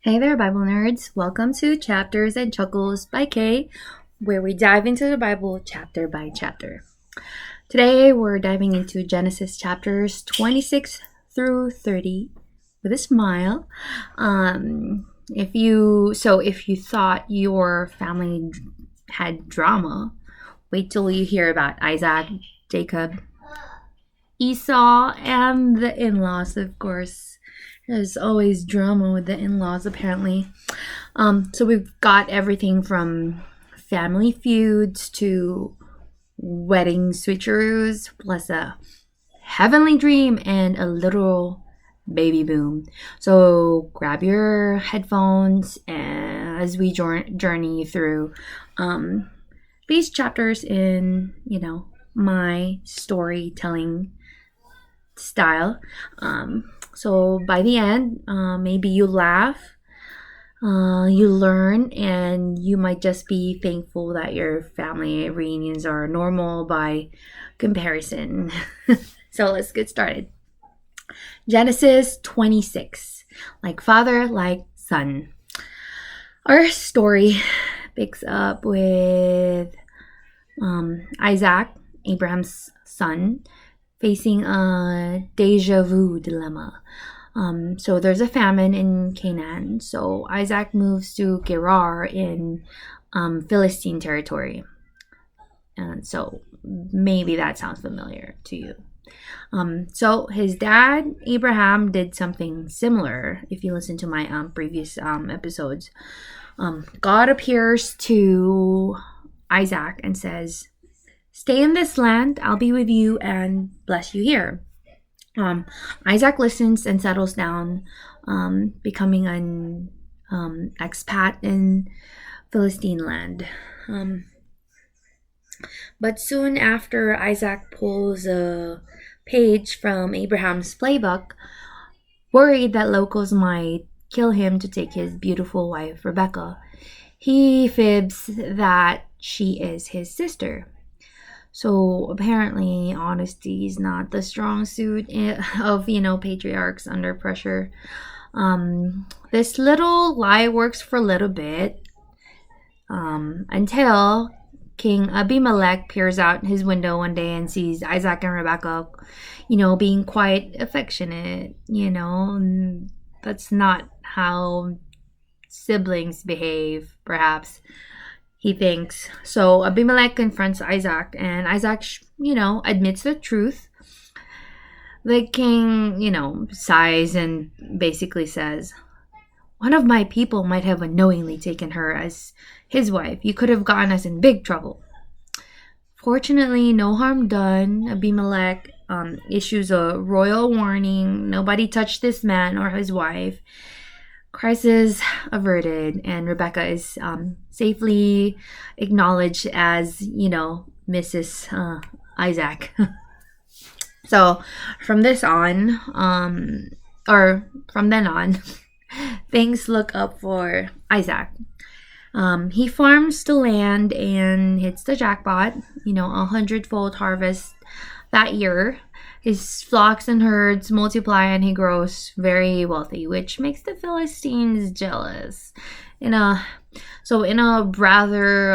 Hey there, Bible nerds. Welcome to Chapters and Chuckles by Kay, where we dive into the Bible chapter by chapter. Today, we're diving into Genesis chapters 26 through 30 with a smile. If you thought your family had drama, wait till you hear about Isaac, Jacob, Esau, and the in-laws, of course. There's always drama with the in-laws, apparently. So we've got everything from family feuds to wedding switcheroos, plus a heavenly dream and a literal baby boom. So grab your headphones as we journey through these chapters in, my storytelling style. So by the end, maybe you laugh, you learn, and you might just be thankful that your family reunions are normal by comparison. So let's get started. Genesis 26, like father, like son. Our story picks up with Isaac, Abraham's son, facing a deja vu dilemma. So there's a famine in Canaan. So Isaac moves to Gerar in Philistine territory. And so maybe that sounds familiar to you. So his dad, Abraham, did something similar. If you listen to my previous episodes, God appears to Isaac and says, "Stay in this land, I'll be with you and bless you here." Isaac listens and settles down, becoming an expat in Philistine land. But soon after Isaac pulls a page from Abraham's playbook, worried that locals might kill him to take his beautiful wife, Rebecca, he fibs that she is his sister. So apparently honesty is not the strong suit of, patriarchs under pressure. This little lie works for a little bit until King Abimelech peers out his window one day and sees Isaac and Rebecca, being quite affectionate. That's not how siblings behave, perhaps. He thinks. So Abimelech confronts Isaac, and Isaac, admits the truth. The king, sighs and basically says, "One of my people might have unknowingly taken her as his wife. You could have gotten us in big trouble." Fortunately, no harm done. Abimelech issues a royal warning. Nobody touch this man or his wife. Crisis averted, and Rebecca is safely acknowledged as, Mrs. Isaac. So from then on, things look up for Isaac. He farms the land and hits the jackpot, 100-fold harvest that year. His flocks and herds multiply and he grows very wealthy, which makes the Philistines jealous. In a rather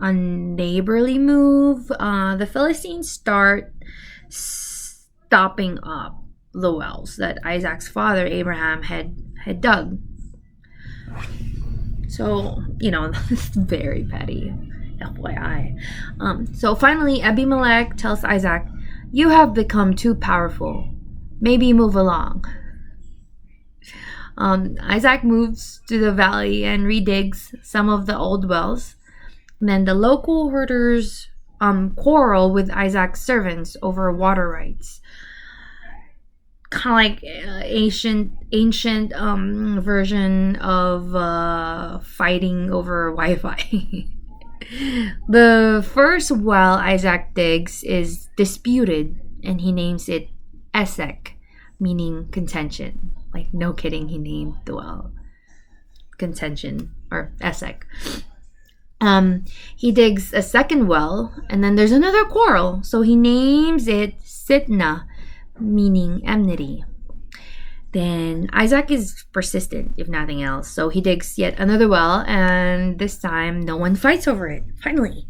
unneighborly move, the Philistines start stopping up the wells that Isaac's father, Abraham, had dug. So, very petty, FYI. So finally, Abimelech tells Isaac, "You have become too powerful. Maybe move along." Isaac moves to the valley and redigs some of the old wells. And then the local herders quarrel with Isaac's servants over water rights. Kind of like ancient version of fighting over Wi-Fi. The first well Isaac digs is disputed, and he names it Esek, meaning contention. Like, no kidding, he named the well contention, or Esek. He digs a second well, and then there's another quarrel, so he names it Sitna, meaning enmity. Then Isaac is persistent, if nothing else. So he digs yet another well, and this time no one fights over it, finally.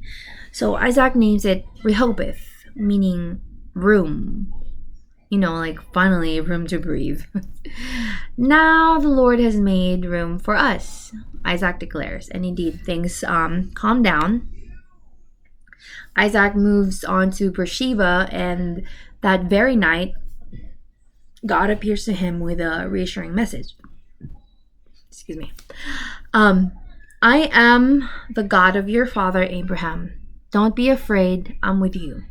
So Isaac names it Rehoboth, meaning room. Like finally room to breathe. Now the Lord has made room for us, Isaac declares. And indeed, things calm down. Isaac moves on to Beersheba, and that very night, God appears to him with a reassuring message. Excuse me. I am the God of your father Abraham. Don't be afraid, I'm with you.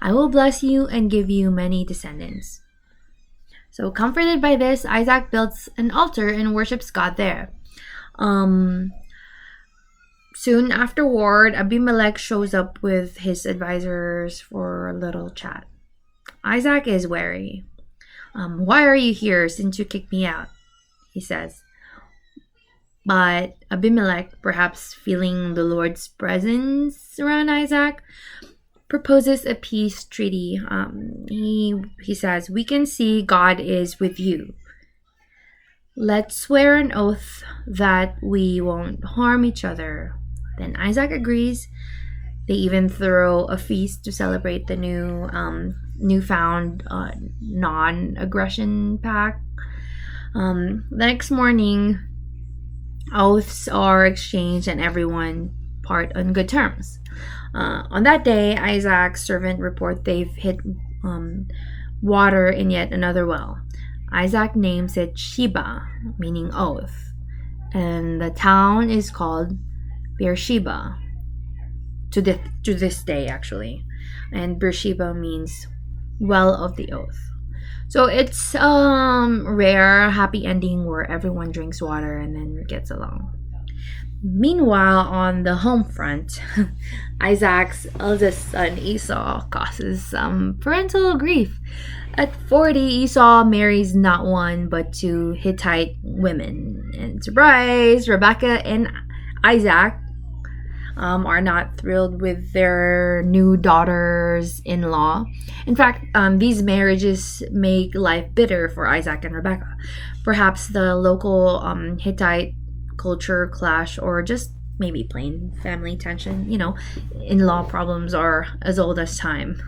I will bless you and give you many descendants. So comforted by this, Isaac builds an altar and worships God there. Soon afterward, Abimelech shows up with his advisors for a little chat. Isaac is wary. Why are you here since you kicked me out? He says. But Abimelech, perhaps feeling the Lord's presence around Isaac, proposes a peace treaty. He says, we can see God is with you. Let's swear an oath that we won't harm each other. Then Isaac agrees. They even throw a feast to celebrate the newfound non-aggression pact. The next morning, oaths are exchanged and everyone part on good terms. On that day, Isaac's servant report they've hit water in yet another well. Isaac names it Sheba, meaning oath, and the town is called Beersheba to this day, actually. And Beersheba means well of the oath. So it's rare happy ending where everyone drinks water and then gets along. Meanwhile, on the home front, Isaac's eldest son Esau causes some parental grief. At 40, Esau marries not one but two Hittite women. And surprise, Rebecca and Isaac are not thrilled with their new daughters-in-law. In fact, these marriages make life bitter for Isaac and Rebecca. Perhaps the local Hittite culture clash, or just maybe plain family tension. In-law problems are as old as time.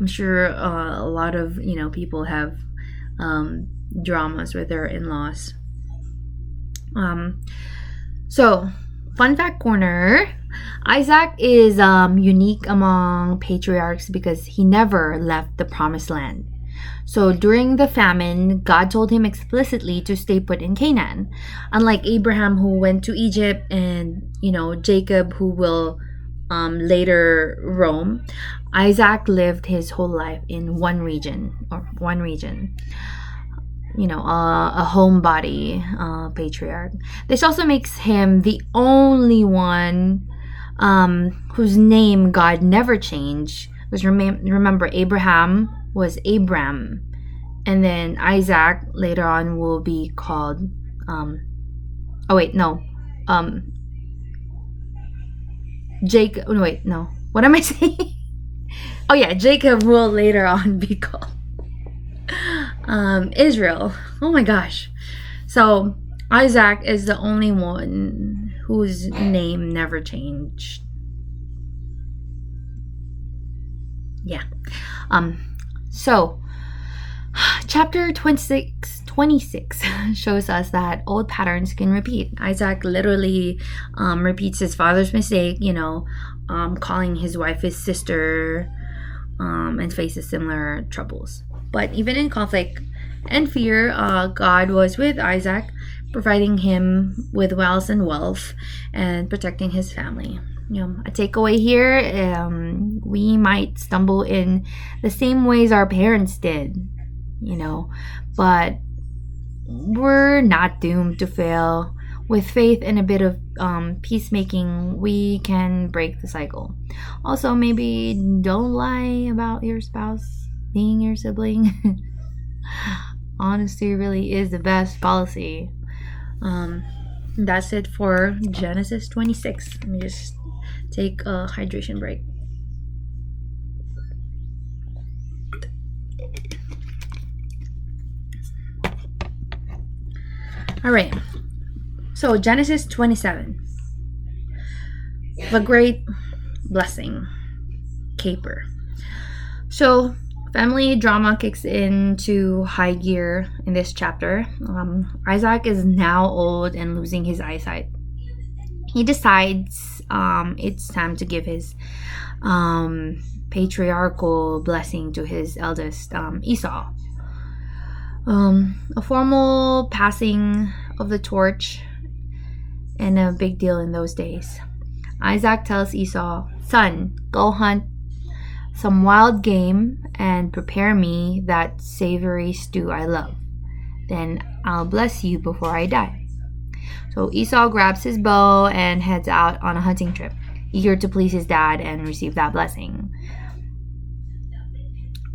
I'm sure a lot of people have dramas with their in-laws. So fun fact corner. Isaac is unique among patriarchs because he never left the promised land. So during the famine, God told him explicitly to stay put in Canaan. Unlike Abraham, who went to Egypt, and Jacob, who will later roam, Isaac lived his whole life in one region. A homebody patriarch. This also makes him the only one whose name God never changed. Because remember, Abraham was Abram, and then Isaac later on will be called Jacob. No, what am I saying? Oh yeah, Jacob will later on be called Israel. Oh my gosh. So Isaac is the only one whose name never changed. Yeah. So chapter 26 shows us that old patterns can repeat. Isaac literally repeats his father's mistake, calling his wife his sister, and faces similar troubles. But even in conflict and fear, God was with Isaac, providing him with wells and wealth and protecting his family. A takeaway here, we might stumble in the same ways our parents did, but we're not doomed to fail. With faith and a bit of peacemaking, we can break the cycle. Also, maybe don't lie about your spouse being your sibling. Honesty really is the best policy. That's it for Genesis 26. Let me just take a hydration break. All right. So Genesis 27. The great blessing. Caper. So family drama kicks into high gear in this chapter. Isaac is now old and losing his eyesight. He decides it's time to give his patriarchal blessing to his eldest Esau. A formal passing of the torch and a big deal in those days. Isaac tells Esau, "Son, go hunt some wild game and prepare me that savory stew I love. Then I'll bless you before I die." So Esau grabs his bow and heads out on a hunting trip, eager to please his dad and receive that blessing.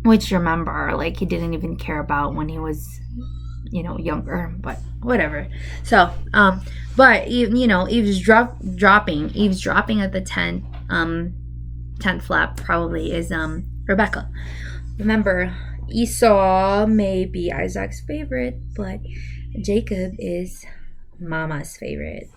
Which, remember, like, he didn't even care about when he was, younger, but whatever. So, but, eavesdropping at the tent flap probably is Rebecca. Remember, Esau may be Isaac's favorite, but Jacob is Mama's favorite.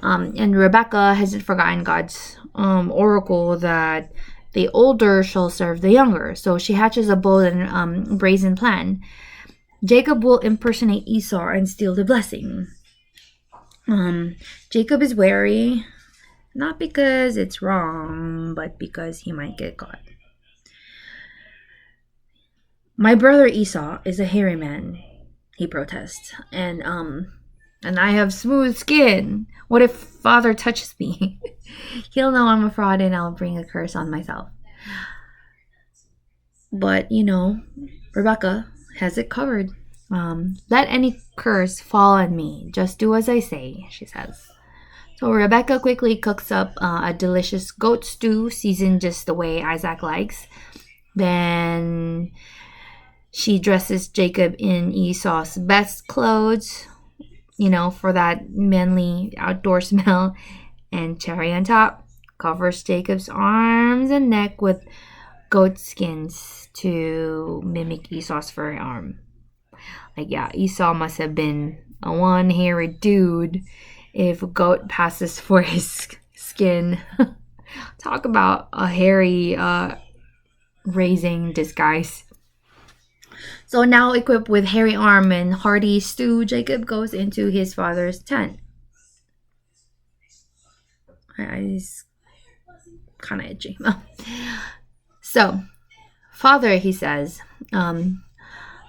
And Rebecca hasn't forgotten God's oracle that the older shall serve the younger. So she hatches a bold and brazen plan. Jacob will impersonate Esau and steal the blessing. Jacob is wary, not because it's wrong, but because he might get caught. "My brother Esau is a hairy man," he protests, and I have smooth skin. What if father touches me? He'll know I'm a fraud and I'll bring a curse on myself. But, Rebecca has it covered. "Let any curse fall on me. Just do as I say," she says. So Rebecca quickly cooks up a delicious goat stew, seasoned just the way Isaac likes. Then she dresses Jacob in Esau's best clothes, for that manly outdoor smell, and cherry on top, covers Jacob's arms and neck with goat skins to mimic Esau's furry arm. Esau must have been a one hairy dude if a goat passes for his skin. Talk about a hairy raising disguise. So now equipped with hairy arm and hearty stew, Jacob goes into his father's tent. He's kind of itchy. So, "Father," he says.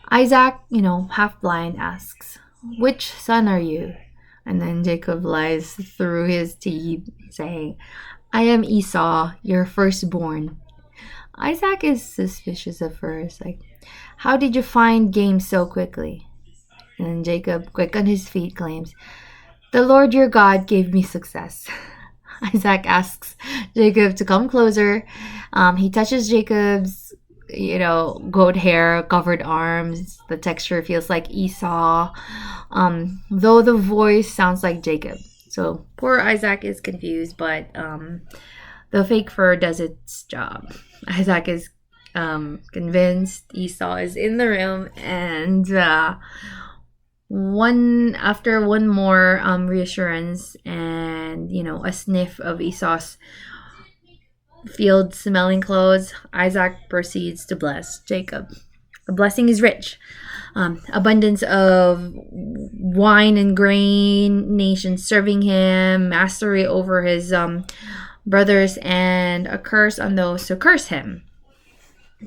Isaac, half blind, asks, "Which son are you?" And then Jacob lies through his teeth, saying, "I am Esau, your firstborn." Isaac is suspicious at first, "How did you find game so quickly?" And Jacob, quick on his feet, claims, "The Lord your God gave me success." Isaac asks Jacob to come closer. He touches Jacob's, goat hair covered arms. The texture feels like Esau, though the voice sounds like Jacob. So poor Isaac is confused, but the fake fur does its job. Isaac is convinced Esau is in the room, and one more reassurance and a sniff of Esau's field smelling clothes, Isaac proceeds to bless Jacob. The blessing is rich. Abundance of wine and grain, nations serving him, mastery over his brothers, and a curse on those who curse him.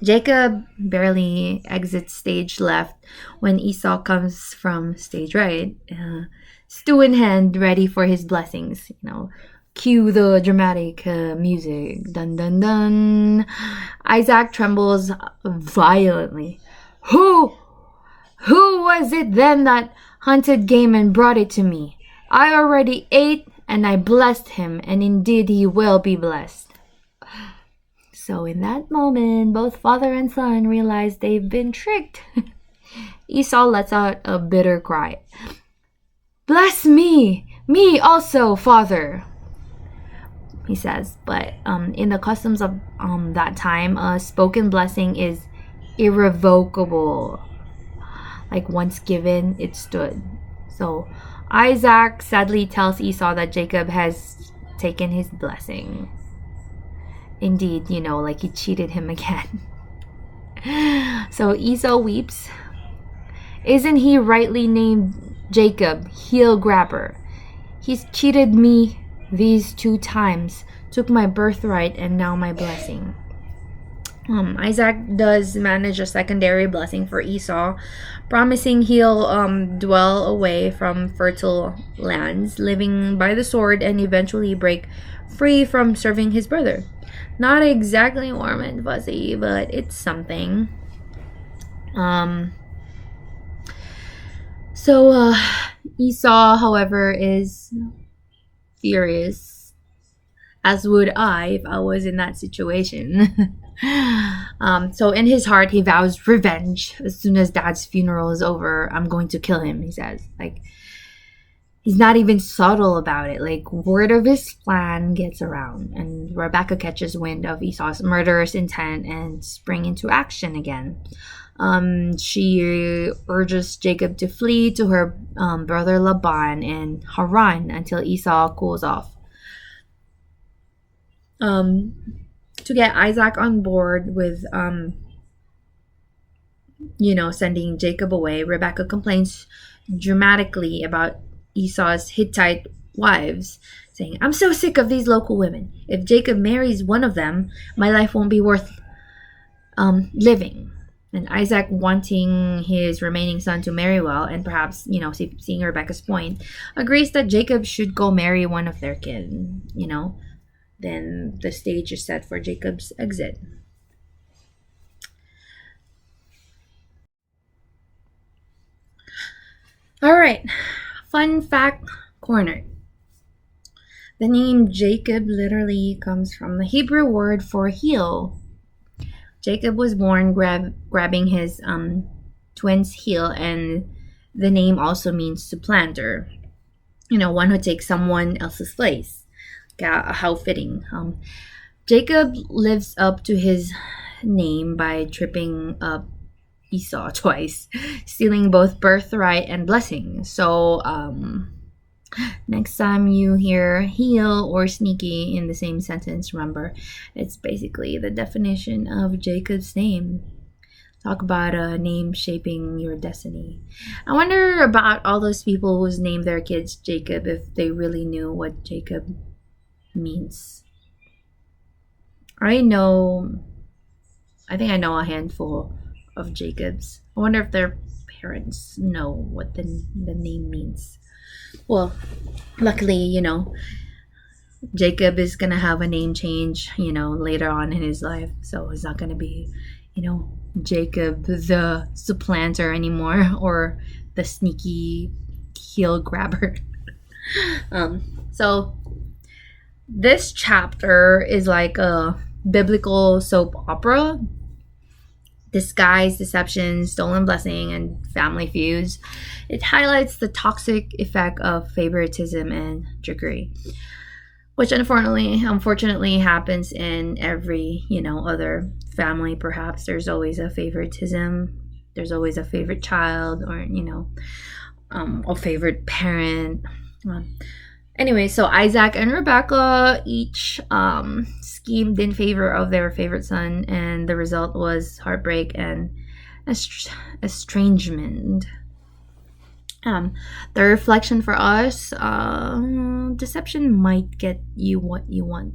Jacob barely exits stage left when Esau comes from stage right, stew in hand, ready for his blessings. Cue the dramatic music. Dun dun dun. Isaac trembles violently. Who was it then that hunted game and brought it to me? I already ate and I blessed him, and indeed he will be blessed." So in that moment, both father and son realize they've been tricked. Esau lets out a bitter cry. "Bless me! Me also, father!" he says. But in the customs of that time, a spoken blessing is irrevocable. Once given, it stood. So Isaac sadly tells Esau that Jacob has taken his blessing. Indeed, like he cheated him again. So Esau weeps. Isn't he rightly named Jacob, heel grabber? He's cheated me these 2 times, took my birthright and now my blessing. Isaac does manage a secondary blessing for Esau, promising he'll dwell away from fertile lands, living by the sword, and eventually break free from serving his brother. Not exactly warm and fuzzy, but it's something. So Esau, however, is furious, as would I if I was in that situation. So in his heart, he vows revenge. As soon as Dad's funeral is over, I'm going to kill him, he says. He's not even subtle about it. Word of his plan gets around, and Rebecca catches wind of Esau's murderous intent and spring into action again. She urges Jacob to flee to her brother Laban in Haran until Esau cools off. To get Isaac on board with, sending Jacob away, Rebecca complains dramatically about Esau's Hittite wives, saying, I'm so sick of these local women. If Jacob marries one of them, my life won't be worth living. And Isaac, wanting his remaining son to marry well, and perhaps, seeing Rebecca's point, agrees that Jacob should go marry one of their kin, Then the stage is set for Jacob's exit. All right, fun fact corner. The name Jacob literally comes from the Hebrew word for heel. Jacob was born grabbing his twin's heel, and the name also means supplanter. One who takes someone else's place. How fitting. Jacob lives up to his name by tripping up Esau twice, stealing both birthright and blessing. So next time you hear heel or sneaky in the same sentence, remember it's basically the definition of Jacob's name. Talk about a name shaping your destiny. I wonder about all those people who's named their kids Jacob, if they really knew what Jacob means. I think I know a handful of Jacobs. I wonder if their parents know what the name means. Well, luckily, Jacob is gonna have a name change, later on in his life. So it's not gonna be, Jacob the supplanter anymore, or the sneaky heel grabber. So this chapter is like a biblical soap opera. Disguise, deception, stolen blessing, and family feuds. It highlights the toxic effect of favoritism and trickery, which unfortunately happens in every, other family. Perhaps there's always a favoritism. There's always a favorite child, or, a favorite parent. Anyway, so Isaac and Rebecca each schemed in favor of their favorite son, and the result was heartbreak and estrangement. The reflection for us, deception might get you what you want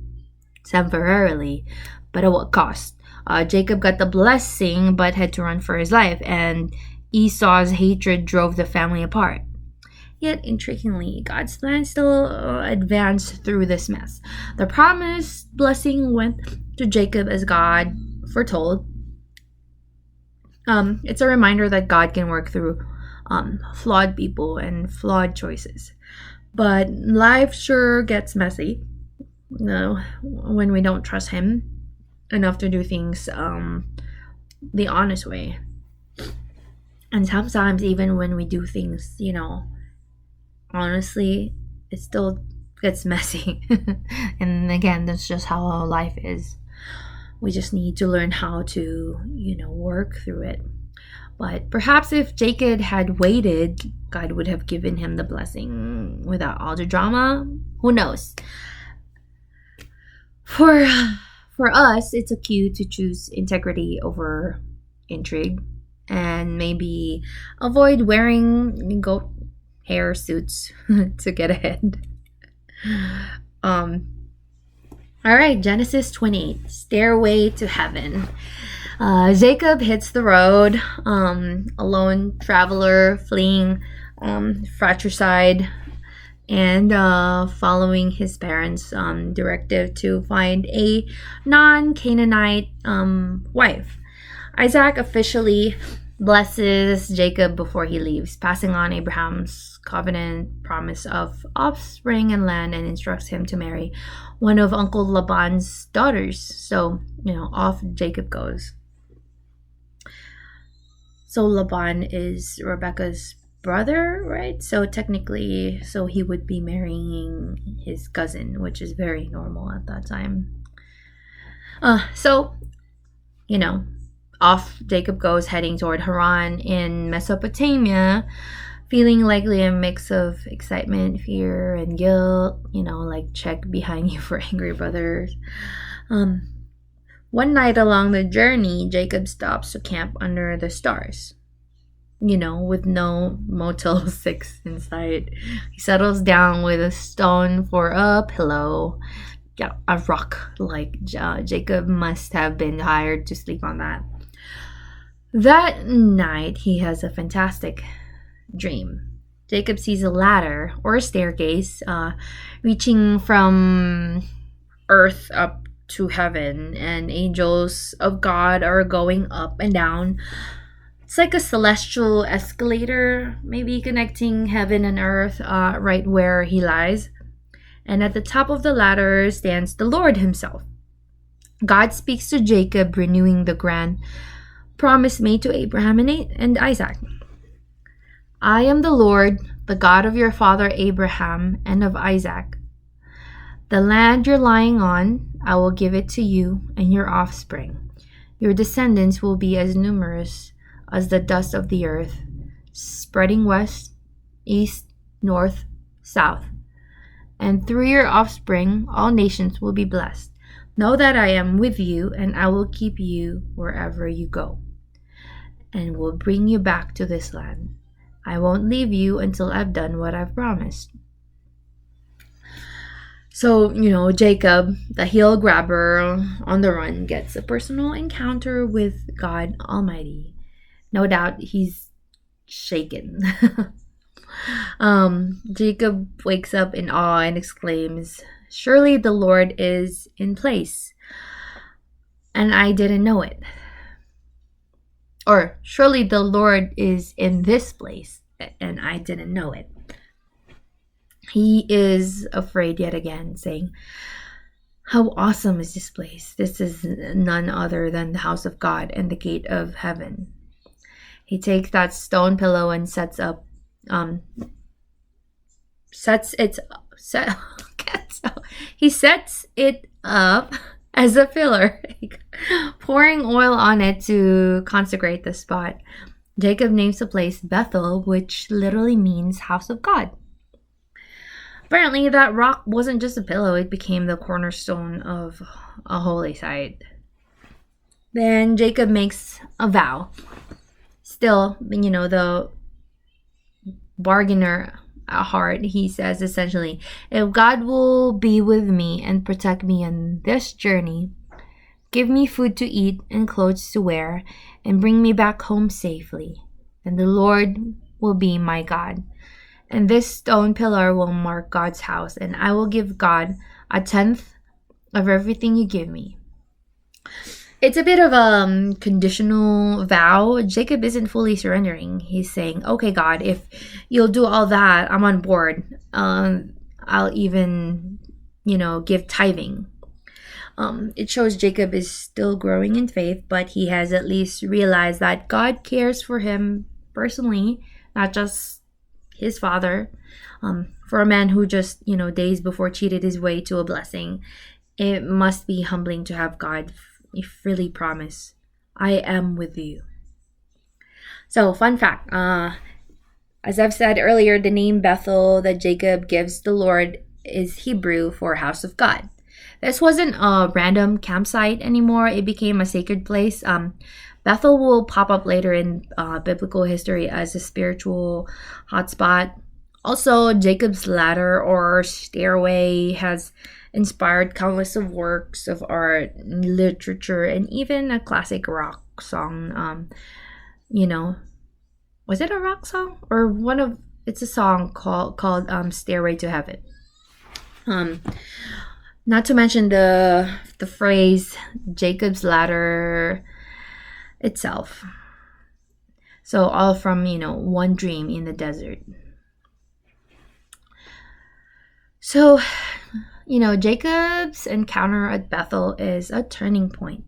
temporarily, but at what cost? Jacob got the blessing but had to run for his life, and Esau's hatred drove the family apart. Yet, intriguingly, God's plan still advanced through this mess. The promised blessing went to Jacob as God foretold. It's a reminder that God can work through flawed people and flawed choices. But life sure gets messy, when we don't trust Him enough to do things the honest way. And sometimes even when we do things, honestly, it still gets messy. And again, that's just how our life is. We just need to learn how to, work through it. But perhaps if Jacob had waited, God would have given him the blessing without all the drama. Who knows? For us, it's a cue to choose integrity over intrigue, and maybe avoid wearing goat hair suits to get ahead. All right, Genesis 28, Stairway to Heaven. Jacob hits the road, a lone traveler fleeing fratricide and following his parents' directive to find a non-Canaanite wife. Isaac officially blesses Jacob before he leaves, passing on Abraham's covenant promise of offspring and land, and instructs him to marry one of Uncle Laban's daughters. So, off Jacob goes. So Laban is Rebecca's brother, right? So technically, he would be marrying his cousin, which is very normal at that time. Off Jacob goes, heading toward Haran in Mesopotamia, feeling likely a mix of excitement, fear, and guilt. Like check behind you for angry brothers. One night along the journey, Jacob stops to camp under the stars. With no Motel 6 in sight. He settles down with a stone for a pillow. Yeah, a rock. Like Jacob must have been hired to sleep on that. That night, he has a fantastic dream. Jacob sees a ladder or a staircase reaching from earth up to heaven, and angels of God are going up and down. It's like a celestial escalator, maybe connecting heaven and earth right where he lies. And at the top of the ladder stands the Lord himself. God speaks to Jacob, renewing the grand promise made to Abraham and Isaac. I am the Lord, the God of your father Abraham and of Isaac. The land you're lying on, I will give it to you and your offspring. Your descendants will be as numerous as the dust of the earth, spreading west, east, north, south. And through your offspring, all nations will be blessed. Know that I am with you, and I will keep you wherever you go, and will bring you back to this land. I won't leave you until I've done what I've promised. So, Jacob, the heel grabber on the run, gets a personal encounter with God Almighty. No doubt he's shaken. Jacob wakes up in awe and exclaims, "Surely the Lord is in place, and I didn't know it." Or, "Surely the Lord is in this place, and I didn't know it." He is afraid yet again, saying, "How awesome is this place? This is none other than the house of God and the gate of heaven." He takes that stone pillow and he sets it up as a pillar, pouring oil on it to consecrate the spot. Jacob names the place Bethel, which literally means house of God. Apparently, that rock wasn't just a pillow, it became the cornerstone of a holy site. Then Jacob makes a vow. Still, the bargainer at heart, he says essentially, if God will be with me and protect me on this journey, give me food to eat and clothes to wear, and bring me back home safely, then the Lord will be my God. And this stone pillar will mark God's house, and I will give God 1/10 of everything you give me. It's a bit of a conditional vow. Jacob isn't fully surrendering. He's saying, okay, God, if you'll do all that, I'm on board. I'll even, give tithing. It shows Jacob is still growing in faith, but he has at least realized that God cares for him personally, not just his father. For a man who just, days before cheated his way to a blessing, it must be humbling to have God freely promise, I am with you. So, fun fact, as I've said earlier, the name Bethel that Jacob gives the Lord is Hebrew for house of God. This wasn't a random campsite anymore. It became a sacred place. Bethel will pop up later in biblical history as a spiritual hotspot. Also, Jacob's Ladder or Stairway has inspired countless of works of art, literature, and even a classic rock song. You know, was it a rock song or one of? It's a song called Stairway to Heaven. Not to mention the phrase Jacob's Ladder itself. So all from one dream in the desert. So Jacob's encounter at Bethel is a turning point.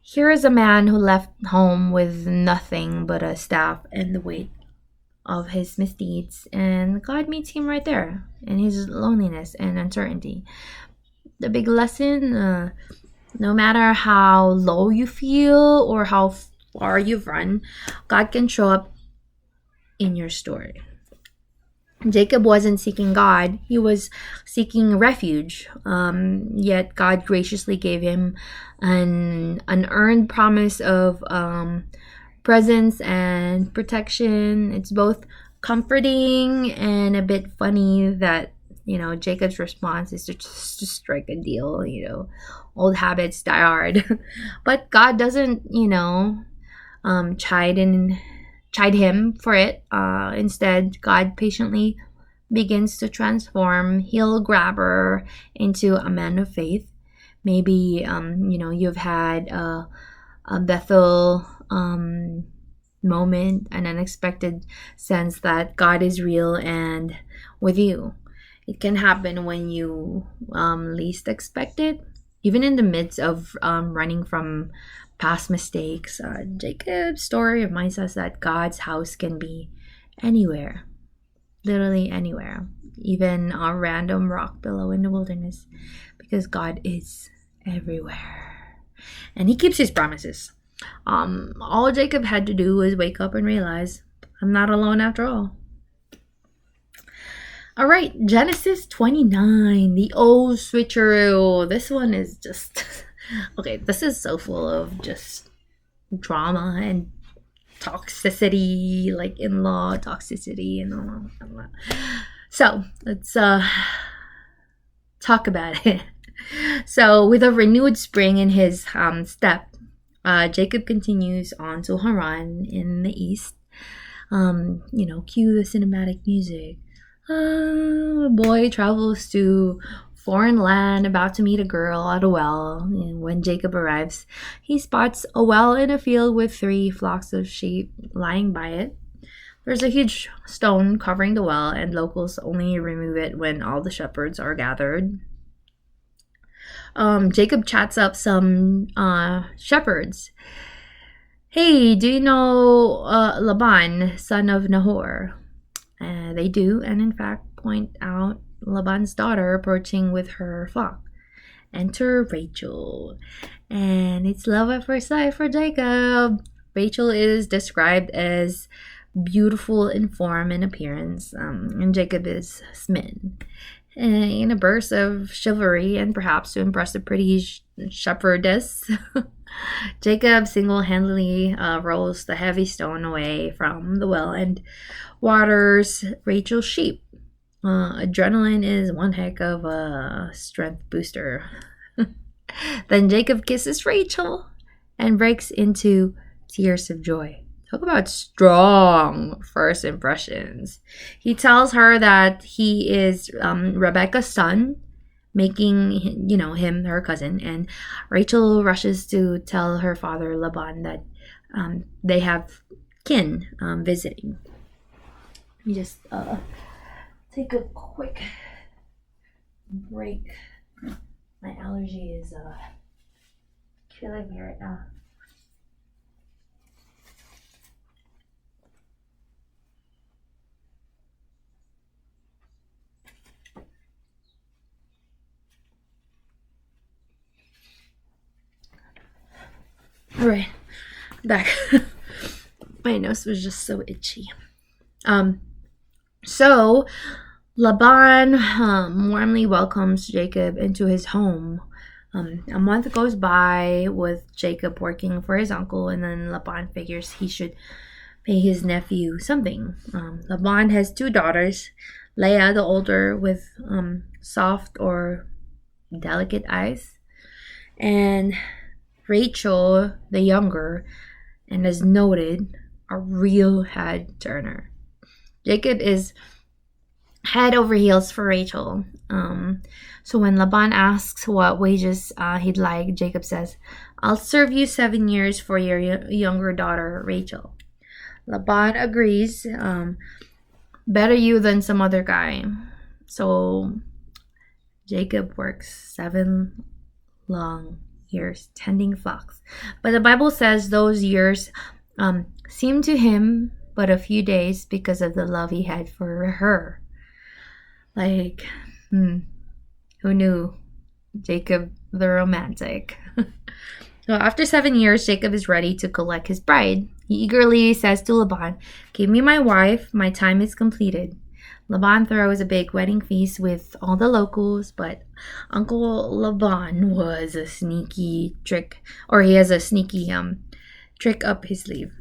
Here is a man who left home with nothing but a staff and the weight of his misdeeds, and God meets him right there in his loneliness and uncertainty. The big lesson, no matter how low you feel or how far you've run, God can show up in your story. Jacob wasn't seeking God, he was seeking refuge. Yet God graciously gave him an unearned promise of presence and protection. It's both comforting and a bit funny that Jacob's response is to just to strike a deal. Old habits die hard. But God doesn't chide him for it. Instead, God patiently begins to transform. He'll grab her into a man of faith. Maybe you've had a Bethel moment, an unexpected sense that God is real and with you. It can happen when you least expect it. Even in the midst of running from past mistakes, Jacob's story reminds us that God's house can be anywhere, literally anywhere, even a random rock pillow in the wilderness, because God is everywhere. And he keeps his promises. All Jacob had to do was wake up and realize, I'm not alone after all. All right, Genesis 29, the old switcheroo. This one is just, okay, this is so full of just drama and toxicity, like in-law toxicity and all that. So, let's talk about it. So, with a renewed spring in his step, Jacob continues on to Haran in the east. Cue the cinematic music. Boy travels to foreign land about to meet a girl at a well. And when Jacob arrives, he spots a well in a field with 3 flocks of sheep lying by it. There's a huge stone covering the well, and locals only remove it when all the shepherds are gathered. Jacob chats up some shepherds. Hey, do you know Laban, son of Nahor? They do, and in fact point out Laban's daughter approaching with her flock. Enter Rachel, and it's love at first sight for Jacob. Rachel is described as beautiful in form and appearance, and Jacob is smitten. In a burst of chivalry, and perhaps to impress the pretty shepherdess, Jacob single-handedly rolls the heavy stone away from the well and waters Rachel's sheep. Adrenaline is one heck of a strength booster. Then Jacob kisses Rachel and breaks into tears of joy. Talk about strong first impressions. He tells her that he is Rebecca's son, making him her cousin, and Rachel rushes to tell her father Laban that they have kin visiting. Let me just take a quick break. My allergy is killing me right now. All right, back. My nose was just so itchy. So Laban warmly welcomes Jacob into his home. A month goes by with Jacob working for his uncle, and then Laban figures he should pay his nephew something. Laban has two daughters, Leah, the older, with soft or delicate eyes, and Rachel, the younger, and as noted, a real head turner. Jacob is head over heels for Rachel. So when Laban asks what wages he'd like, Jacob says, "I'll serve you 7 years for your younger daughter, Rachel." Laban agrees, better you than some other guy. So Jacob works 7 long years tending flocks. But the Bible says those years seemed to him but a few days because of the love he had for her. Like, who knew? Jacob the romantic. So after 7 years, Jacob is ready to collect his bride. He eagerly says to Laban, "Give me my wife, my time is completed." Laban throws a big wedding feast with all the locals, but Uncle Laban was a sneaky trick, or he has a sneaky trick up his sleeve.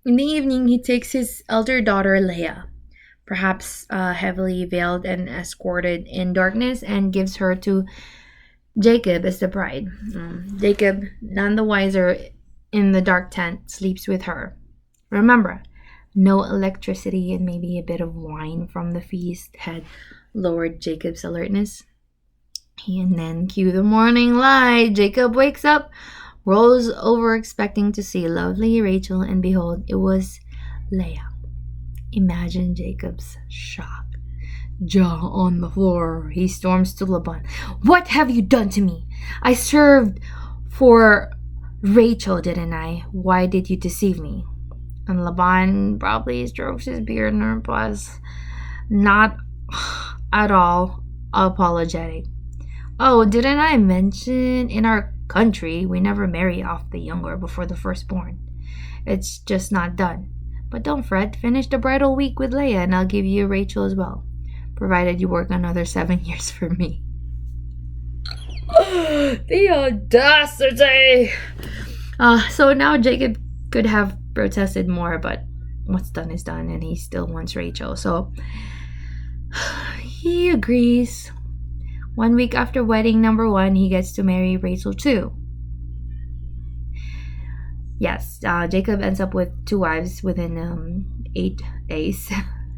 In the evening, he takes his elder daughter, Leah, perhaps heavily veiled and escorted in darkness, and gives her to Jacob as the bride. Jacob, none the wiser in the dark tent, sleeps with her. Remember, no electricity and maybe a bit of wine from the feast had lowered Jacob's alertness. And then cue the morning light. Jacob wakes up, rolls over expecting to see lovely Rachel, and behold, it was Leah. Imagine Jacob's shock. Jaw on the floor, he storms to Laban. "What have you done to me? I served for Rachel, didn't I? Why did you deceive me?" And Laban probably strokes his beard and replies, not at all apologetic. "Oh, didn't I mention in our country we never marry off the younger before the firstborn? It's just not done. But don't fret, finish the bridal week with Leah and I'll give you Rachel as well, provided you work another 7 years for me." The audacity! So now Jacob could have protested more, but what's done is done, and he still wants Rachel. So he agrees. 1 week after wedding number 1, he gets to marry Rachel too. Yes, Jacob ends up with 2 wives within 8 days.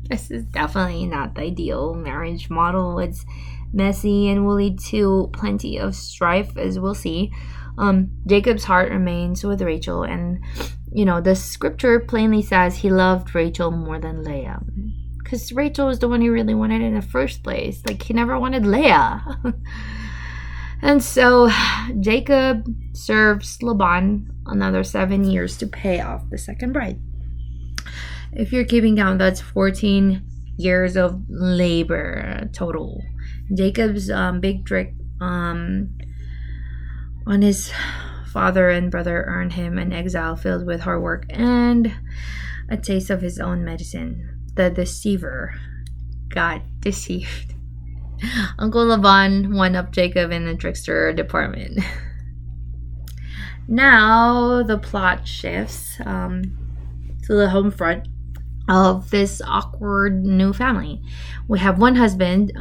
This is definitely not the ideal marriage model. It's messy and will lead to plenty of strife, as we'll see. Jacob's heart remains with Rachel, and the scripture plainly says he loved Rachel more than Leah, because Rachel was the one he really wanted in the first place. Like, he never wanted Leah. And so Jacob serves Laban another 7 years to pay off the second bride. If you're keeping count, that's 14 years of labor total. Jacob's big trick on his father and brother earned him an exile filled with hard work and a taste of his own medicine. The deceiver got deceived. Uncle Laban one-upped Jacob in the trickster department. Now the plot shifts to the home front of this awkward new family. We have one husband,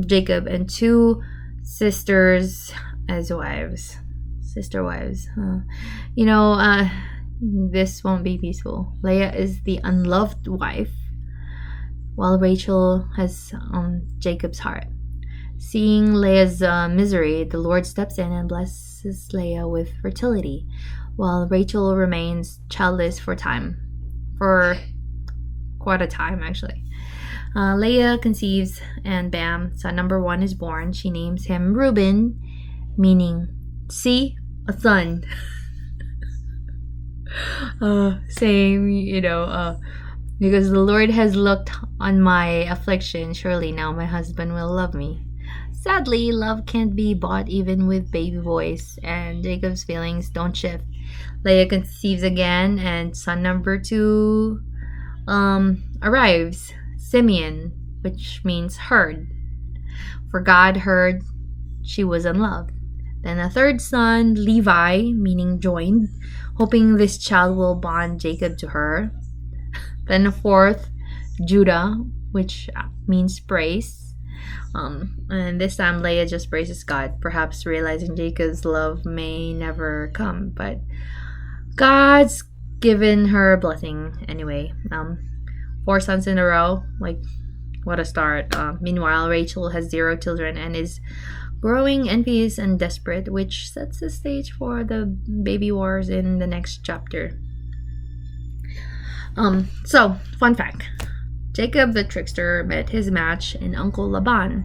Jacob, and 2 sisters as wives. Sister wives. This won't be peaceful. Leah is the unloved wife, while Rachel has Jacob's heart. Seeing Leah's misery, the Lord steps in and blesses Leah with fertility, while Rachel remains childless for quite a time, actually. Leah conceives, and bam, son number 1 is born. She names him Reuben, meaning, see, a son. Because the Lord has looked on my affliction, surely now my husband will love me. Sadly, love can't be bought even with baby boys, and Jacob's feelings don't shift. Leah conceives again, and son number 2 arrives, Simeon, which means heard. For God heard she was unloved. Then a third son, Levi, meaning joined, hoping this child will bond Jacob to her. Then a fourth, Judah, which means praise. And this time Leah just praises God, perhaps realizing Jacob's love may never come, but God's given her a blessing anyway. 4 sons in a row, like what a start. Meanwhile, Rachel has 0 children and is growing envious and desperate, which sets the stage for the baby wars in the next chapter. So, fun fact. Jacob the trickster met his match in Uncle Laban.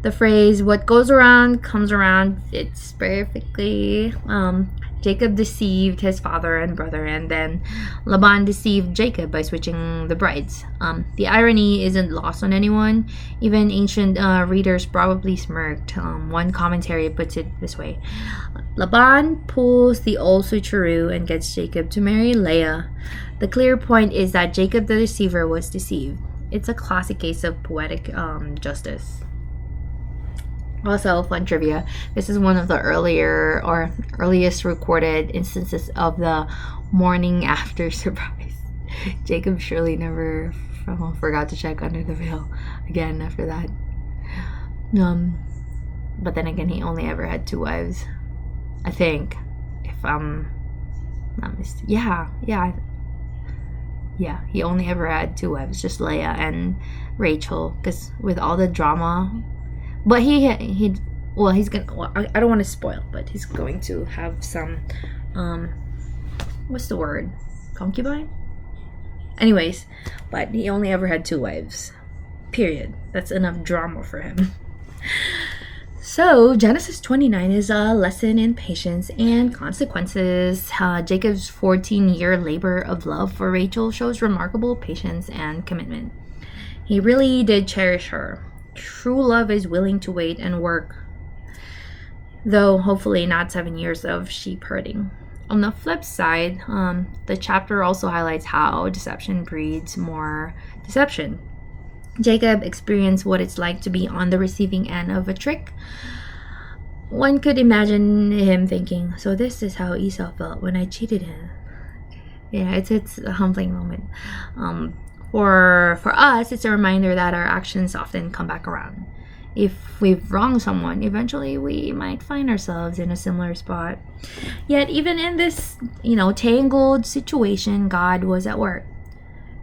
The phrase, what goes around comes around, fits perfectly. Jacob deceived his father and brother, and then Laban deceived Jacob by switching the brides. The irony isn't lost on anyone. Even ancient readers probably smirked. One commentary puts it this way. Laban pulls the old switcheroo and gets Jacob to marry Leah. The clear point is that Jacob the deceiver was deceived. It's a classic case of poetic justice. Also, fun trivia. This is one of the earliest recorded instances of the morning after surprise. Jacob surely never forgot to check under the veil again after that. But then again, he only ever had 2 wives, I think. If I'm not mistaken. Yeah, he only ever had 2 wives, just Leah and Rachel. Because with all the drama. But he's gonna. Well, I don't want to spoil, but he's going to have some. What's the word? Concubine. Anyways, but he only ever had 2 wives. Period. That's enough drama for him. So Genesis 29 is a lesson in patience and consequences. Jacob's 14-year labor of love for Rachel shows remarkable patience and commitment. He really did cherish her. True love is willing to wait and work, though hopefully not 7 years of sheep herding. On the flip side, the chapter also highlights how deception breeds more deception. Jacob experienced what it's like to be on the receiving end of a trick. One could imagine him thinking, so this is how Esau felt when I cheated him. Yeah, it's a humbling moment. For us, it's a reminder that our actions often come back around. If we've wronged someone, eventually we might find ourselves in a similar spot. Yet, even in this, tangled situation, God was at work.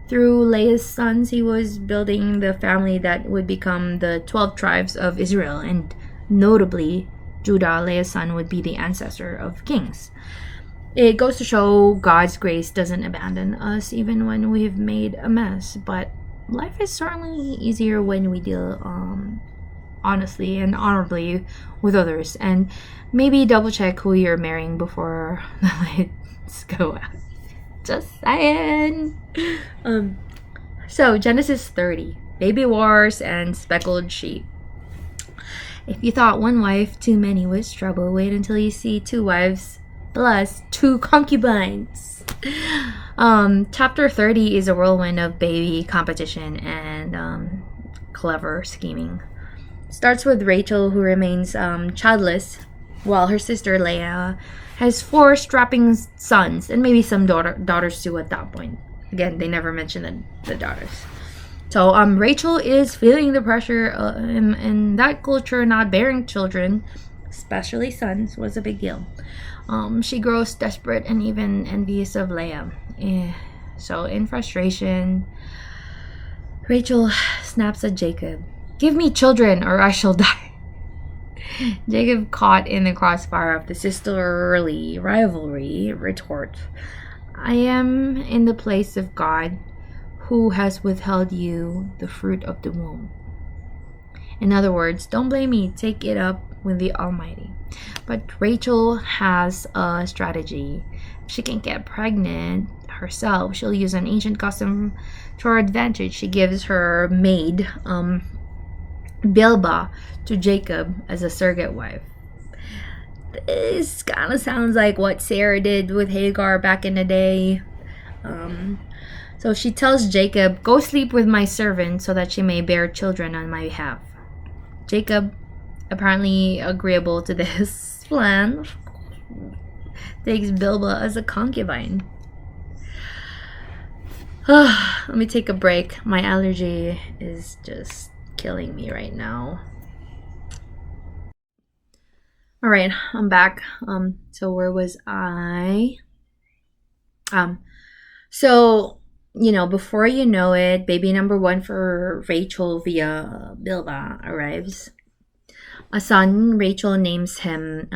Through Leah's sons, he was building the family that would become the 12 tribes of Israel, and notably, Judah, Leah's son, would be the ancestor of kings. It goes to show God's grace doesn't abandon us even when we've made a mess, but life is certainly easier when we deal honestly and honorably with others, and maybe double check who you're marrying before the lights go out. Just saying. So Genesis 30, baby wars and speckled sheep. If you thought 1 wife too many was trouble, wait until you see 2 wives plus 2 concubines. Chapter 30 is a whirlwind of baby competition and clever scheming. Starts with Rachel, who remains childless, while her sister Leah has 4 strapping sons and maybe some daughters too at that point. Again, they never mention the daughters. So Rachel is feeling the pressure in that culture. Not bearing children, especially sons, was a big deal. She grows desperate and even envious of Leah. So in frustration, Rachel snaps at Jacob. Give me children or I shall die. Jacob, caught in the crossfire of the sisterly rivalry, retorts, I am in the place of God who has withheld you the fruit of the womb. In other words, don't blame me, take it up with the Almighty. But Rachel has a strategy. If she can get pregnant herself, she'll use an ancient custom to her advantage. She gives her maid, Bilhah, to Jacob as a surrogate wife. this kind of sounds like what Sarah did with Hagar back in the day. So she tells Jacob, "Go sleep with my servant so that she may bear children on my behalf." Jacob, apparently agreeable to this plan, takes Bilhah as a concubine. Let me take a break. My allergy is just killing me right now. All right, I'm back. So where was I? So, before you know it, baby number 1 for Rachel via Bilhah arrives. A son, Rachel names him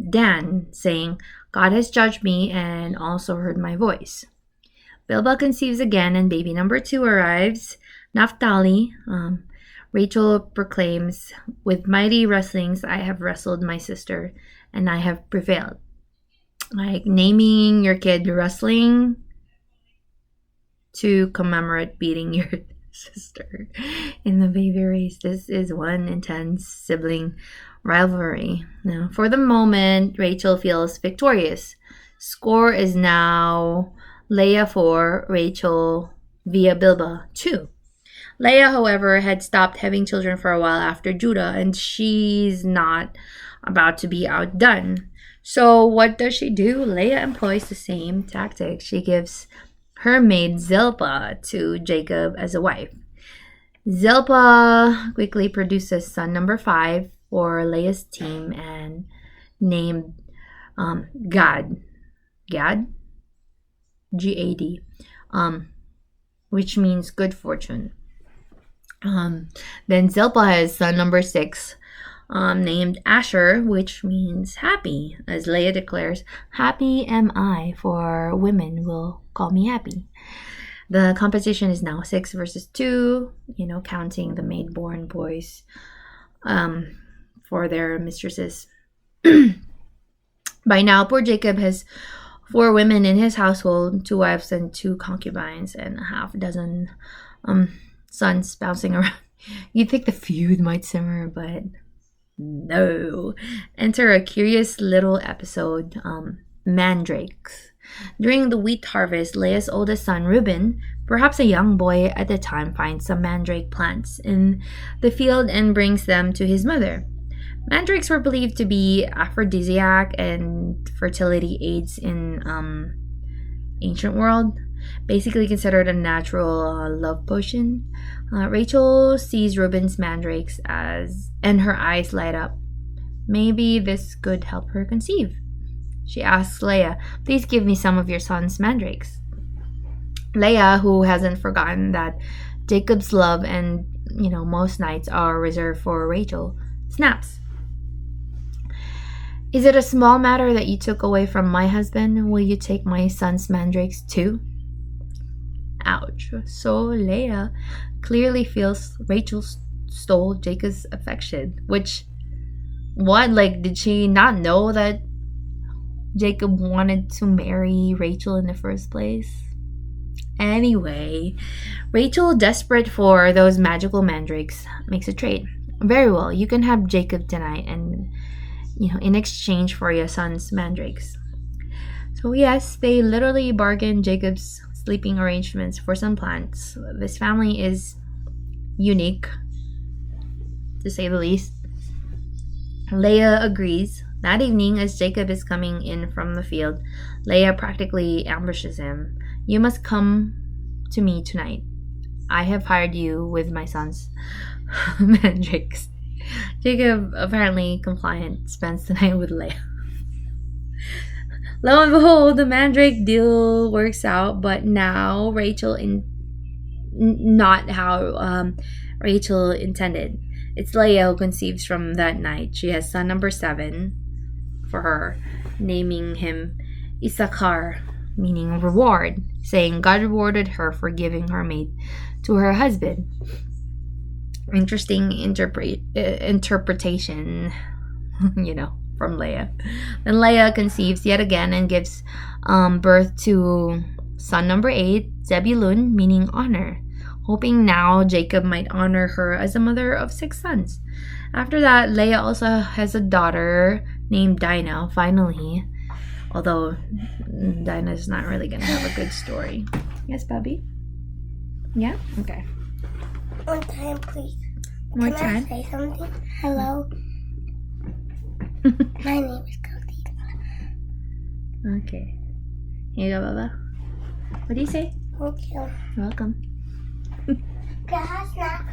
Dan, saying, "God has judged me and also heard my voice." Bilhah conceives again, and baby number 2 arrives, Naphtali. Rachel proclaims, "With mighty wrestlings I have wrestled my sister, and I have prevailed." Like naming your kid wrestling to commemorate beating your sister in the baby race. This is one intense sibling rivalry. Now, for the moment, Rachel feels victorious. Score is now Leah 4, Rachel via Bilhah 2. Leah, however, had stopped having children for a while after Judah, and she's not about to be outdone. So what does she do? Leah employs the same tactic. She gives her maid Zilpah to Jacob as a wife. Zilpah quickly produces son number 5 for Leah's team and named Gad, G-A-D, which means good fortune. Then Zilpah has son number 6, named Asher, which means happy. As Leah declares, "Happy am I, for women will call me happy." The competition is now 6 versus 2, counting the maid-born boys for their mistresses. By now, poor Jacob has 4 women in his household, 2 wives and 2 concubines, and a half dozen sons bouncing around. You'd think the feud might simmer, but no. Enter a curious little episode, Mandrakes. During the wheat harvest, Leah's oldest son, Reuben, perhaps a young boy at the time, finds some mandrake plants in the field and brings them to his mother. Mandrakes were believed to be aphrodisiac and fertility aids in ancient world. Basically considered a natural love potion. Rachel sees Reuben's mandrakes and her eyes light up. Maybe this could help her conceive. She asks Leah, "Please give me some of your son's mandrakes." Leah, who hasn't forgotten that Jacob's love and most nights are reserved for Rachel, snaps. "Is it a small matter that you took away from my husband? Will you take my son's mandrakes too?" Ouch. So Leah clearly feels Rachel stole Jacob's affection. Which, did she not know that Jacob wanted to marry Rachel in the first place? Anyway, Rachel, desperate for those magical mandrakes, makes a trade. "Very well, you can have Jacob tonight, and in exchange for your son's mandrakes." So yes, they literally bargain Jacob's sleeping arrangements for some plants. This family is unique, to say the least. Leah agrees. That evening, as Jacob is coming in from the field, Leah practically ambushes him. "You must come to me tonight. I have hired you with my son's mandrakes." Jacob, apparently compliant, spends the night with Leah. Lo and behold, the mandrake deal works out, but now not how Rachel intended. It's Leah who conceives from that night. She has son number 7 for her, naming him Issachar, meaning reward, saying God rewarded her for giving her maid to her husband. Interesting interpretation, from Leah. Then Leah conceives yet again and gives birth to son number 8, Zebulun, meaning honor. hoping now Jacob might honor her as a mother of 6 sons. After that, Leah also has a daughter named Dinah, finally. Although Dinah's not really going to have a good story. Yes, Bubby? Yeah? Okay. One time, please. More Can time? I say something? Hello. My name is Cody. Okay. Here you go, Baba. What do you say? Thank you. You're welcome. Can I have a snack?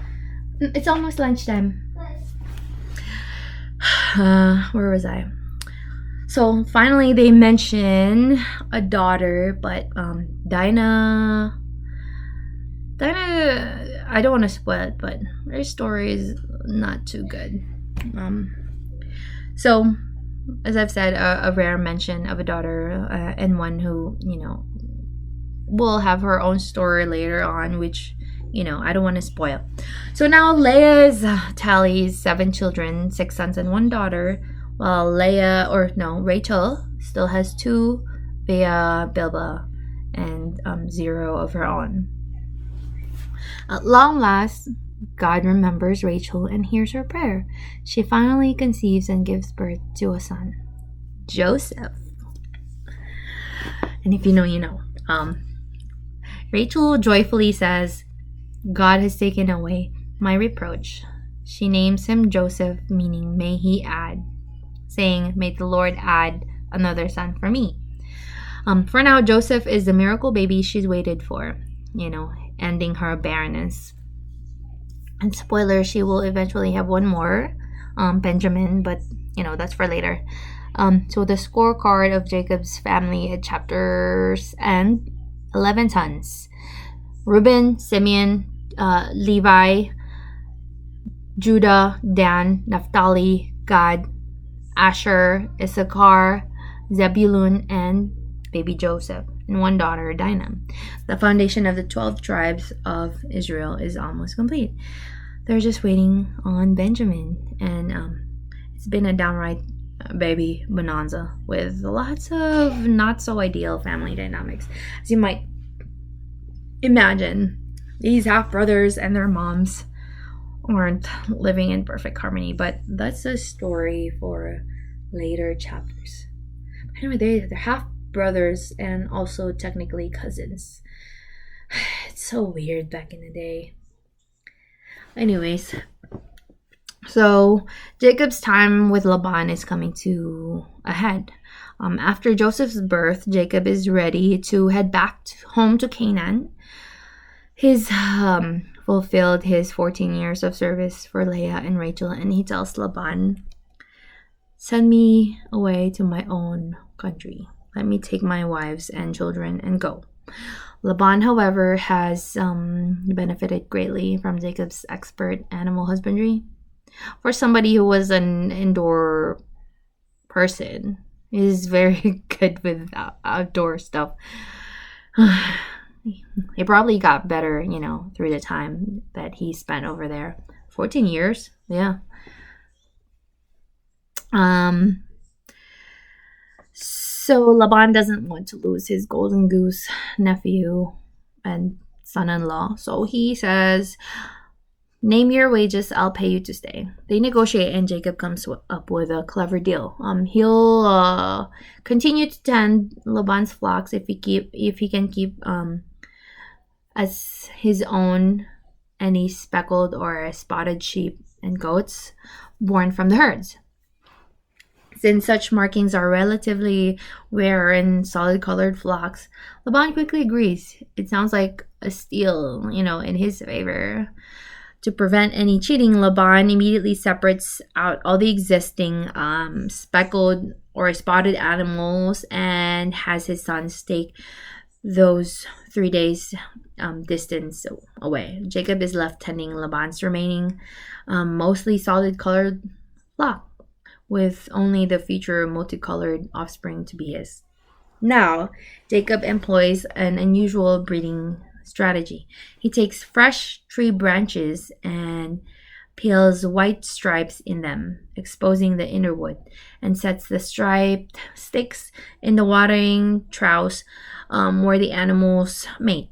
It's almost lunchtime. Where was I? So finally they mention a daughter, but Dinah, I don't want to spoil it, but her story is not too good. So as I've said, a rare mention of a daughter, and one who, will have her own story later on, which, I don't want to spoil. So now Leah's tallies 7 children, 6 sons and 1 daughter, while Rachel still has 2, Leah, Bilba, and 0 of her own. At long last, God remembers Rachel and hears her prayer. She finally conceives and gives birth to a son, Joseph. And if you know, you know. Rachel joyfully says, God has taken away my reproach. She names him Joseph, meaning may he add, saying, may the Lord add another son for me. For now, Joseph is the miracle baby she's waited for, ending her barrenness. And spoiler, she will eventually have one more, Benjamin, but that's for later. So the scorecard of Jacob's family at chapter's end: 11 sons: Reuben, Simeon, Levi, Judah, Dan, Naphtali, Gad, Asher, Issachar, Zebulun, and baby Joseph, and 1 daughter, Dinah. The foundation of the 12 tribes of Israel is almost complete. They're just waiting on Benjamin, and it's been a downright baby bonanza with lots of not so ideal family dynamics. As you might imagine, these half brothers and their moms aren't living in perfect harmony, but that's a story for later chapters. Anyway, they're half brothers and also technically cousins. It's so weird back in the day. Anyways, so Jacob's time with Laban is coming to a head. After Joseph's birth, Jacob is ready to head back home to Canaan. He's fulfilled his 14 years of service for Leah and Rachel, and he tells Laban, send me away to my own country. Let me take my wives and children and go. Laban, however, has benefited greatly from Jacob's expert animal husbandry. For somebody who was an indoor person, he's very good with outdoor stuff. He probably got better, through the time that he spent over there. 14 years, yeah. So Laban doesn't want to lose his golden goose nephew and son-in-law. So he says, name your wages, I'll pay you to stay. They negotiate, and Jacob comes up with a clever deal. He'll continue to tend Laban's flocks if he can keep as his own any speckled or spotted sheep and goats born from the herds. Since such markings are relatively rare in solid colored flocks, Laban quickly agrees. It sounds like a steal, in his favor. To prevent any cheating, Laban immediately separates out all the existing speckled or spotted animals and has his sons take those 3 days distance away. Jacob is left tending Laban's remaining mostly solid colored flock, with only the future multicolored offspring to be his. Now, Jacob employs an unusual breeding strategy. He takes fresh tree branches and peels white stripes in them, exposing the inner wood, and sets the striped sticks in the watering troughs where the animals mate.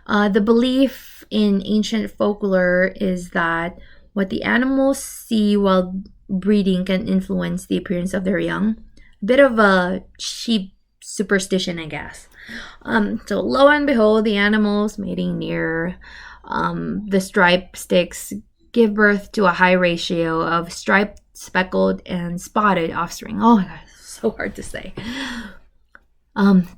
The belief in ancient folklore is that what the animals see while breeding can influence the appearance of their young. A bit of a sheep superstition, I guess. So lo and behold, the animals mating near the striped sticks give birth to a high ratio of striped, speckled, and spotted offspring. Oh my god, so hard to say.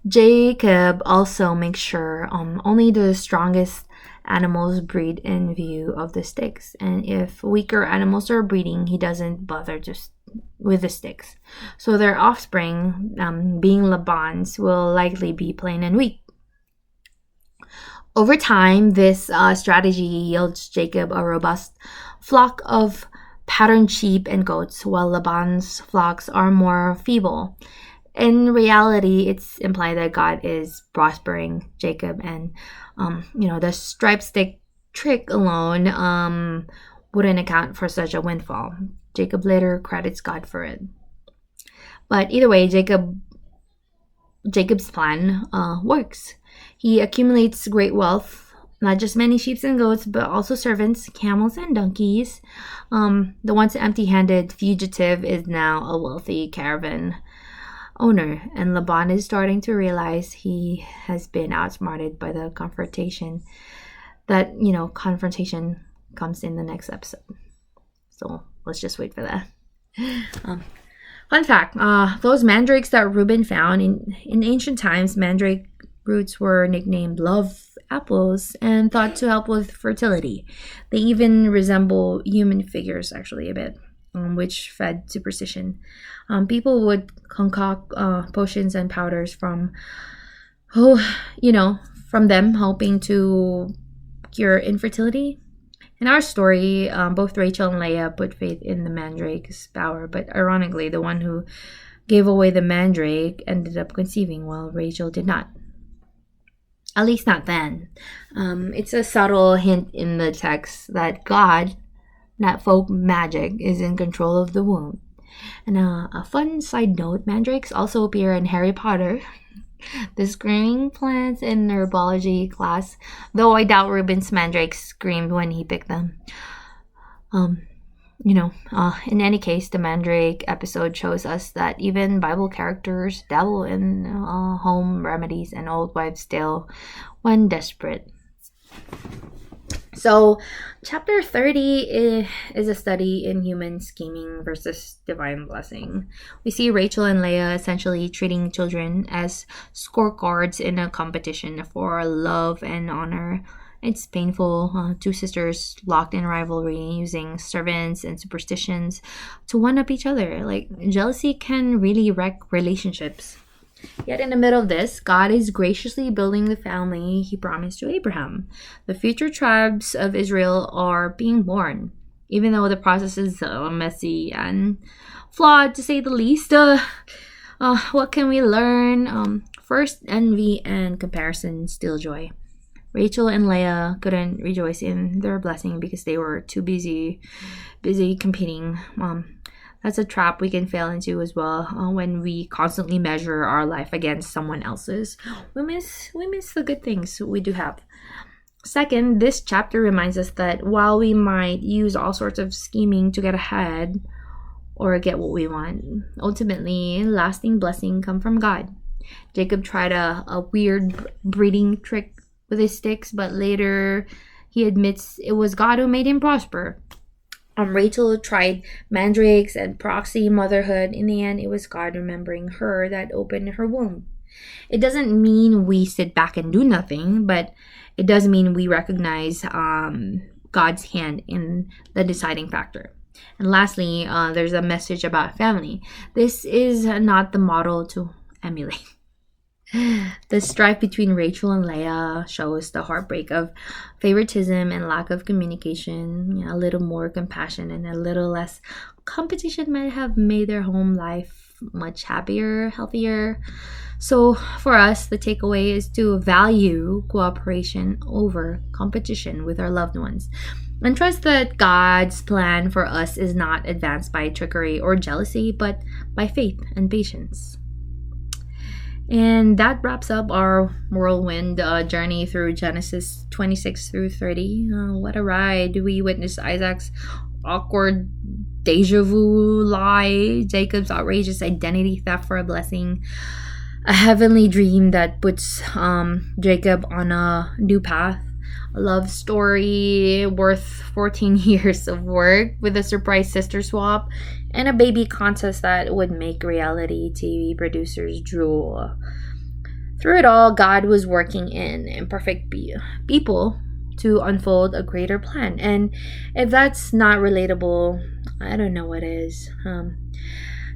Jacob also makes sure only the strongest animals breed in view of the sticks, and if weaker animals are breeding, he doesn't bother just with the sticks. So their offspring, being Laban's, will likely be plain and weak. Over time, this strategy yields Jacob a robust flock of patterned sheep and goats, while Laban's flocks are more feeble. In reality, it's implied that God is prospering Jacob, and the stripe stick trick alone wouldn't account for such a windfall. Jacob later credits God for it. But either way, Jacob's plan works. He accumulates great wealth, not just many sheep and goats, but also servants, camels, and donkeys. The once empty-handed fugitive is now a wealthy caravan owner, and Laban is starting to realize he has been outsmarted by the confrontation. That confrontation comes in the next episode. So let's just wait for that. Fun fact, those mandrakes that Reuben found in ancient times, mandrake roots were nicknamed love apples and thought to help with fertility. They even resemble human figures, actually, a bit, which fed superstition. People would concoct potions and powders from them, hoping to cure infertility. In our story, both Rachel and Leah put faith in the mandrake's power, but ironically, the one who gave away the mandrake ended up conceiving, while Rachel did not. At least not then. It's a subtle hint in the text that God, not folk magic, is in control of the womb. And a fun side note, mandrakes also appear in Harry Potter, the screaming plants in herbology class, though I doubt Reuben's mandrakes screamed when he picked them. In any case, the mandrake episode shows us that even Bible characters dabble in home remedies and old wives' tale when desperate. So, chapter 30 is a study in human scheming versus divine blessing. We see Rachel and Leah essentially treating children as scorecards in a competition for love and honor. It's painful. Two sisters locked in rivalry, using servants and superstitions to one-up each other. Like, jealousy can really wreck relationships. Yet in the middle of this, God is graciously building the family he promised to Abraham. The future tribes of Israel are being born, even though the process is messy and flawed, to say the least. What can we learn? First, envy and comparison steal joy. Rachel and Leah couldn't rejoice in their blessing because they were too busy competing. That's a trap we can fall into as well when we constantly measure our life against someone else's. We miss the good things we do have. Second, this chapter reminds us that while we might use all sorts of scheming to get ahead or get what we want, ultimately, lasting blessing comes from God. Jacob tried a weird breeding trick with his sticks, but later he admits it was God who made him prosper. Rachel tried mandrakes and proxy motherhood. In the end, it was God remembering her that opened her womb. It doesn't mean we sit back and do nothing, but it does mean we recognize God's hand in the deciding factor. And lastly, there's a message about family. This is not the model to emulate. The strife between Rachel and Leah shows the heartbreak of favoritism and lack of communication. A little more compassion and a little less competition might have made their home life much happier, healthier. So for us, the takeaway is to value cooperation over competition with our loved ones, and trust that God's plan for us is not advanced by trickery or jealousy, but by faith and patience. And that wraps up our whirlwind journey through Genesis 26 through 30. What a ride. We witnessed Isaac's awkward deja vu lie, Jacob's outrageous identity theft for a blessing, a heavenly dream that puts Jacob on a new path, a love story worth 14 years of work with a surprise sister swap, and a baby contest that would make reality TV producers drool. Through it all, God was working in imperfect people to unfold a greater plan. And if that's not relatable, I don't know what is.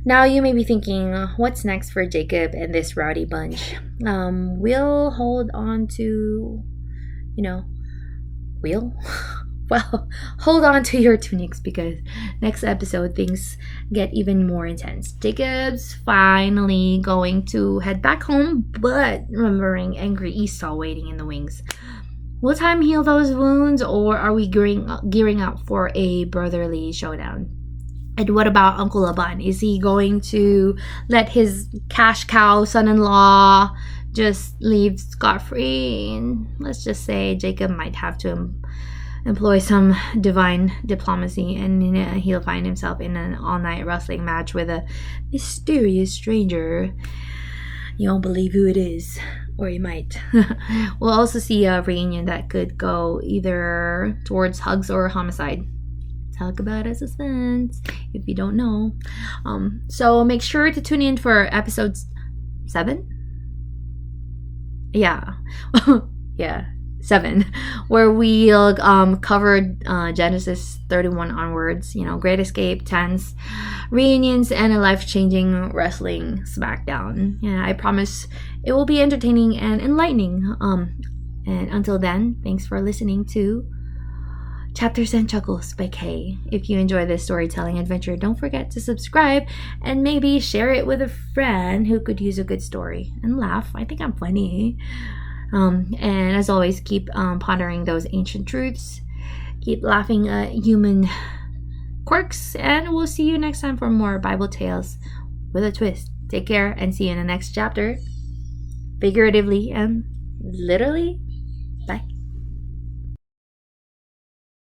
Now you may be thinking, what's next for Jacob and this rowdy bunch? We'll hold on to, we'll well, hold on to your tunics because next episode things get even more intense. Jacob's finally going to head back home, but remembering angry Esau waiting in the wings. Will time heal those wounds, or are we gearing up for a brotherly showdown? And what about Uncle Laban? Is he going to let his cash cow son-in-law just leave scot-free? And let's just say Jacob might have to employ some divine diplomacy, and he'll find himself in an all-night wrestling match with a mysterious stranger. You won't believe who it is, or you might. We'll also see a reunion that could go either towards hugs or homicide. Talk about a suspense if you don't know. So make sure to tune in for episode 7. Yeah. 7, where we'll cover Genesis 31 onwards, Great Escape, tense reunions, and a life-changing wrestling smackdown. Yeah, I promise it will be entertaining and enlightening. And until then, thanks for listening to Chapters and Chuckles by Kay. If you enjoy this storytelling adventure, don't forget to subscribe and maybe share it with a friend who could use a good story and laugh. I think I'm funny. And as always, keep pondering those ancient truths. Keep laughing at human quirks. And we'll see you next time for more Bible tales with a twist. Take care and see you in the next chapter. Figuratively and literally.